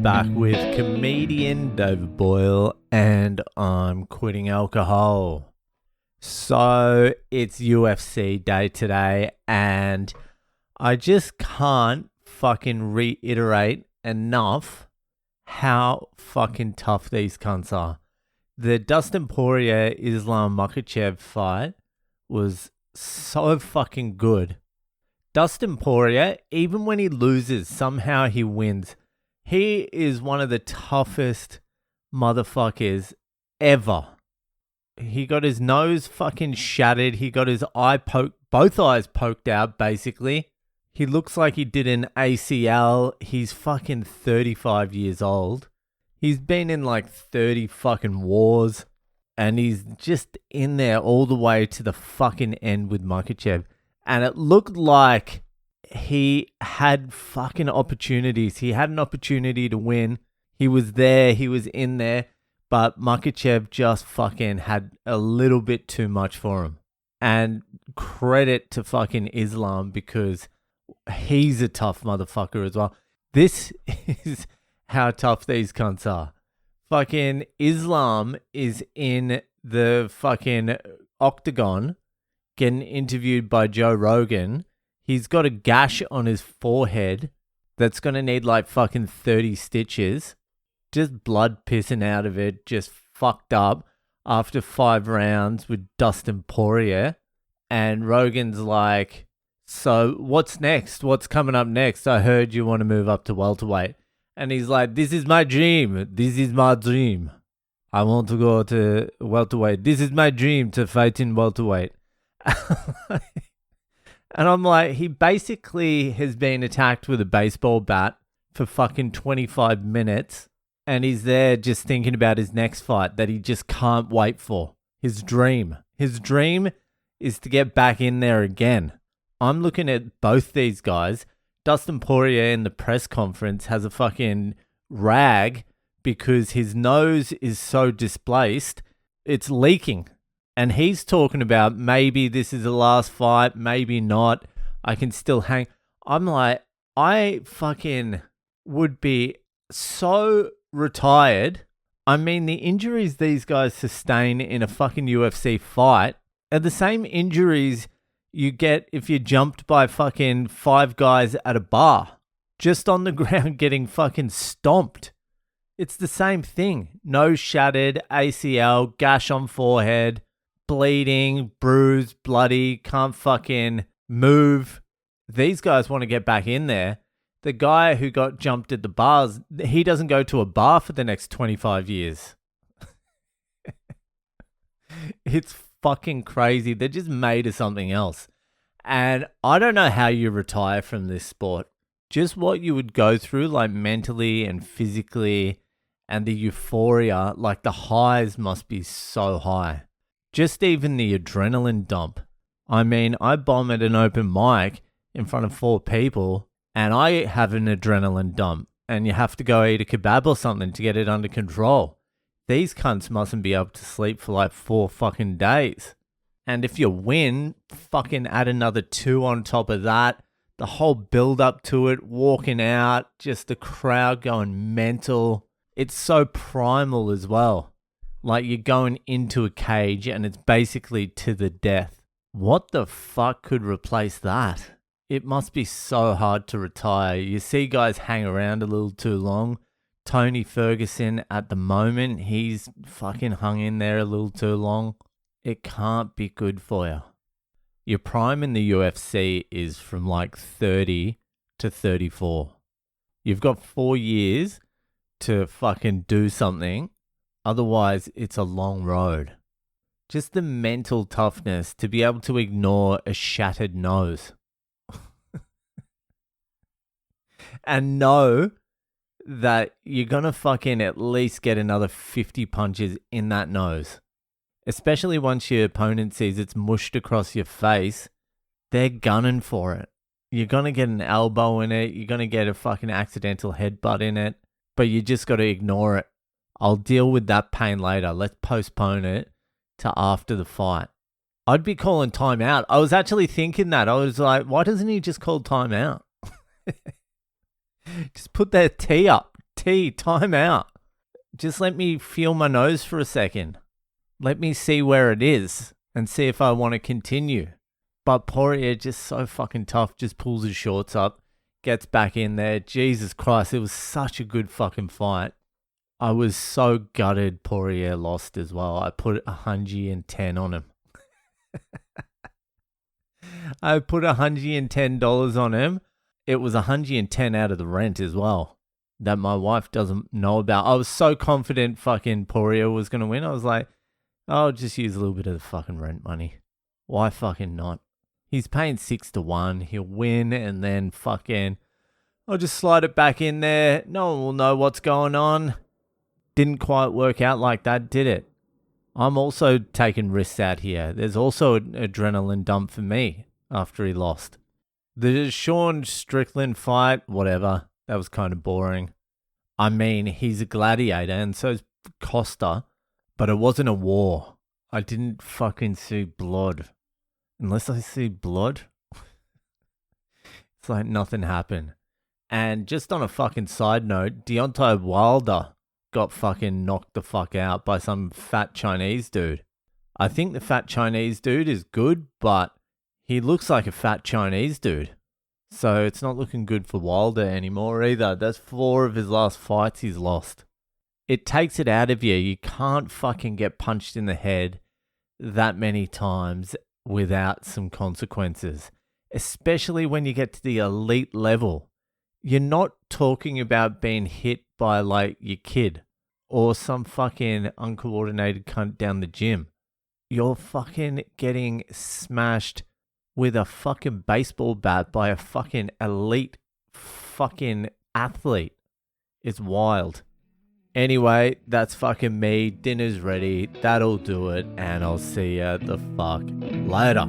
back with comedian David Boyle, and I'm quitting alcohol. So it's UFC day today, and I just can't fucking reiterate enough how fucking tough these cunts are. The Dustin Poirier-Islam Makhachev fight was so fucking good. Dustin Poirier, even when he loses, somehow he wins. He is one of the toughest motherfuckers ever. He got his nose fucking shattered. He got his both eyes poked out, basically. He looks like he did an ACL. He's fucking 35 years old. He's been in like 30 fucking wars. And he's just in there all the way to the fucking end with Makhachev. And it looked like he had fucking opportunities. He had an opportunity to win. He was there. He was in there. But Makhachev just fucking had a little bit too much for him. And credit to fucking Islam, because he's a tough motherfucker as well. This is how tough these cunts are. Fucking Islam is in the fucking octagon getting interviewed by Joe Rogan. He's got a gash on his forehead that's going to need like fucking 30 stitches. Just blood pissing out of it, just fucked up after 5 rounds with Dustin Poirier. And Rogan's like, so what's next? What's coming up next? I heard you want to move up to welterweight. And he's like, this is my dream. This is my dream. I want to go to welterweight. This is my dream, to fight in welterweight. And I'm like, he basically has been attacked with a baseball bat for fucking 25 minutes. And he's there just thinking about his next fight that he just can't wait for. His dream. His dream is to get back in there again. I'm looking at both these guys. Dustin Poirier in the press conference has a fucking rag because his nose is so displaced, it's leaking. And he's talking about maybe this is the last fight, maybe not. I can still hang. I'm like, I fucking would be so retired. I mean, the injuries these guys sustain in a fucking UFC fight are the same injuries you get if you jumped by fucking 5 guys at a bar, just on the ground getting fucking stomped. It's the same thing. Nose shattered, ACL, gash on forehead, bleeding, bruised, bloody, can't fucking move. These guys want to get back in there. The guy who got jumped at the bars, he doesn't go to a bar for the next 25 years. It's fucking crazy. They're just made of something else. And I don't know how you retire from this sport. Just what you would go through, like mentally and physically, and the euphoria, like the highs must be so high. Just even the adrenaline dump. I mean, I bomb at an open mic in front of 4 people, and I have an adrenaline dump, and you have to go eat a kebab or something to get it under control. These cunts mustn't be able to sleep for like 4 fucking days. And if you win, fucking add another 2 on top of that. The whole build up to it, walking out, just the crowd going mental. It's so primal as well. Like you're going into a cage and it's basically to the death. What the fuck could replace that? It must be so hard to retire. You see guys hang around a little too long. Tony Ferguson at the moment, he's fucking hung in there a little too long. It can't be good for you. Your prime in the UFC is from like 30 to 34. You've got 4 years to fucking do something. Otherwise, it's a long road. Just the mental toughness to be able to ignore a shattered nose. And know that you're going to fucking at least get another 50 punches in that nose. Especially once your opponent sees it's mushed across your face, they're gunning for it. You're going to get an elbow in it. You're going to get a fucking accidental headbutt in it. But you just got to ignore it. I'll deal with that pain later. Let's postpone it to after the fight. I'd be calling timeout. I was actually thinking that. I was like, why doesn't he just call timeout? Just put that tee up. time out. Just let me feel my nose for a second. Let me see where it is and see if I want to continue. But Poirier just so fucking tough, just pulls his shorts up, gets back in there. Jesus Christ, it was such a good fucking fight. I was so gutted Poirier lost as well. I put 110 on him. I put $110 on him. It was 110 out of the rent as well that my wife doesn't know about. I was so confident fucking Poirier was going to win. I was like, I'll just use a little bit of the fucking rent money. Why fucking not? He's paying 6-1. He'll win and then fucking I'll just slide it back in there. No one will know what's going on. Didn't quite work out like that, did it? I'm also taking risks out here. There's also an adrenaline dump for me after he lost. The Sean Strickland fight, whatever, that was kind of boring. I mean, he's a gladiator and so's Costa, but it wasn't a war. I didn't fucking see blood. Unless I see blood, it's like nothing happened. And just on a fucking side note, Deontay Wilder got fucking knocked the fuck out by some fat Chinese dude. I think the fat Chinese dude is good, but he looks like a fat Chinese dude. So it's not looking good for Wilder anymore either. That's 4 of his last fights he's lost. It takes it out of you. You can't fucking get punched in the head that many times without some consequences. Especially when you get to the elite level. You're not talking about being hit by like your kid or some fucking uncoordinated cunt down the gym. You're fucking getting smashed with a fucking baseball bat by a fucking elite fucking athlete. It's wild. Anyway, that's fucking me. Dinner's ready. That'll do it. And I'll see ya the fuck later.